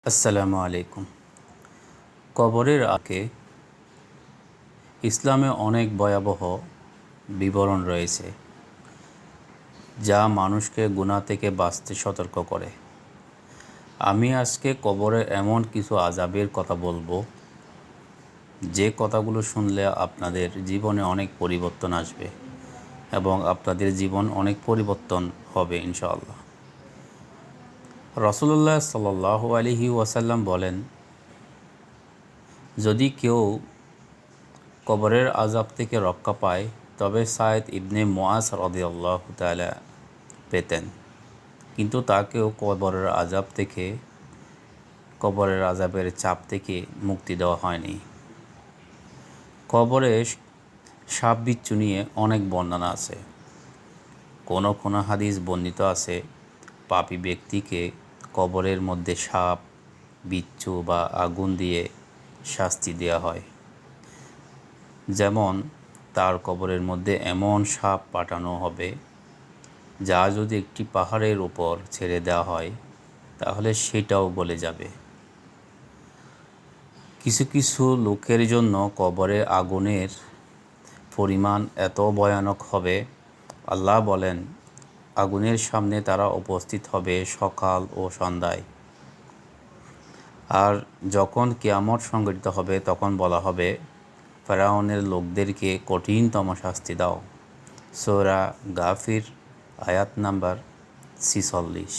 আসসালামু আলাইকুম। কবরের আগে ইসলামে অনেক ভয়াবহ বিবরণ রয়েছে যা মানুষকে গুনাহ থেকে বাঁচতে সতর্ক করে। আমি আজকে কবরে এমন কিছু আযাবের কথা বলবো যে কথাগুলো শুনলে আপনাদের জীবনে অনেক পরিবর্তন আসবে এবং আপনাদের জীবন অনেক পরিবর্তন হবে ইনশাআল্লাহ। রাসূলুল্লাহ সাল্লাল্লাহু আলাইহি ওয়াসাল্লাম বলেন, যদি কেউ কবরের আযাব থেকে রক্ষা পায় তবে সায়েদ ইবনে মুআজ রাদিয়াল্লাহু তাআলা পেতেন, কিন্তু তাকেও কবরের আযাবের চাপ থেকে মুক্তি দেওয়া হয়নি। কবরে সাপ বিচ্ছু নিয়ে অনেক বর্ণনা আছে। কোনো কোনো হাদিস বর্ণিত আছে পাপী ব্যক্তিকে কবরের মধ্যে সাপ, বিচ্ছু বা আগুন দিয়ে শাস্তি দেওয়া হয়। যেমন তার কবরের মধ্যে এমন সাপ পাঠানো হবে যা যদি একটি পাহাড়ের উপর ছেড়ে দেওয়া হয় তাহলে সেটাও গলে যাবে। কিছু কিছু লোকের জন্য কবরে আগুনের পরিমাণ এত ভয়ানক হবে, আল্লাহ বলেন, আগুনের সামনে তারা উপস্থিত হবে সকাল ও সন্ধ্যায়। আর যখন কিয়ামত সংঘটিত হবে তখন বলা হবে, ফেরাউনের লোকদেরকে কঠিনতম শাস্তি দাও। সূরা গাফির আয়াত নাম্বার 46।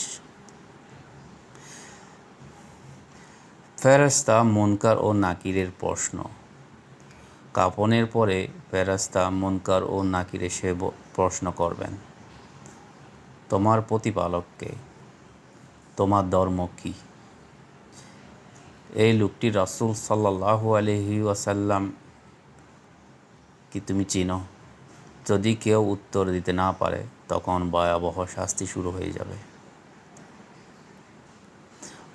ফেরেশতা মুনকার ও নাকিরের প্রশ্ন। কাফনের পরে ফেরেশতা মুনকার ও নাকির এসে প্রশ্ন করবেন, তোমার প্রতিপালককে, তোমার ধর্ম কী? এই লোকটি রাসূল সাল্লাল্লাহু আলাইহি ওয়াসাল্লাম কি তুমি চিনো? যদি কেউ উত্তর দিতে না পারে তখন ভয়াবহ শাস্তি শুরু হয়ে যাবে।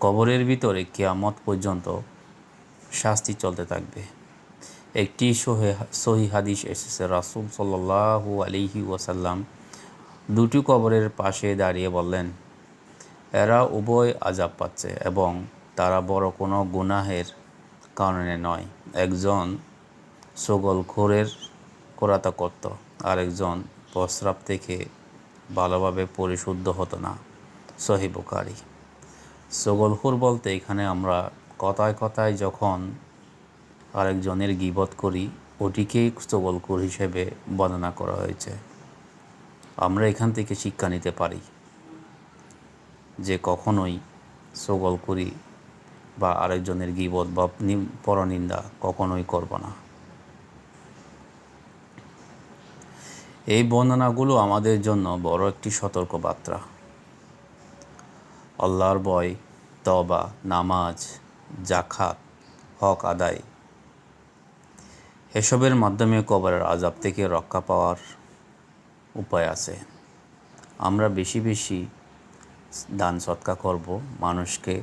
কবরের ভিতরে কিয়ামত পর্যন্ত শাস্তি চলতে থাকবে। একটি সহিহ হাদিস এসেছে, রাসূল সাল্লাল্লাহু আলাইহি ওয়াসাল্লাম দুটি কবরের পাশে দাঁড়িয়ে বললেন, এরা উভয় আযাব পাচ্ছে এবং তারা বড় কোনো গুনাহের কারণে নয়। একজন ছগলখোরের করাত করত, আরেকজন প্রস্রাব থেকে ভালোভাবে পরিশুদ্ধ হতো না। সহিহ বুখারী। ছগলখোর বলতে এখানে আমরা কথায় কথায় যখন আরেকজনের গীবত করি ওটিকেই ছগলখোর হিসেবে বর্ণনা করা হয়েছে। আমরা এখান থেকে শিক্ষা নিতে পারি যে কখনোই ছগলখোরি বা আরেকজনের গীবত বা পরনিন্দা কখনোই করব না। এই বর্ণনাগুলো আমাদের জন্য বড় একটি সতর্কবার্তা। আল্লাহর ভয়, তওবা, নামাজ, যাকাত, হক আদায়, এসবের মাধ্যমে কবরের আযাব থেকে রক্ষা পাওয়ার উপায় আছে। আমরা বেশি বেশি দান সদকা করব, মানুষকে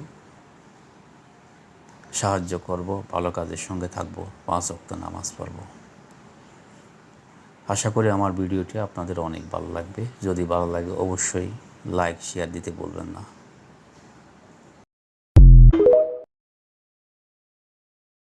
সাহায্য করব, ভালো কাজের সঙ্গে থাকব, 5 ওয়াক্ত নামাজ পড়ব। আশা করি আমার ভিডিওটি আপনাদের অনেক ভালো লাগবে। যদি ভালো লাগে অবশ্যই লাইক শেয়ার দিতে ভুলবেন না।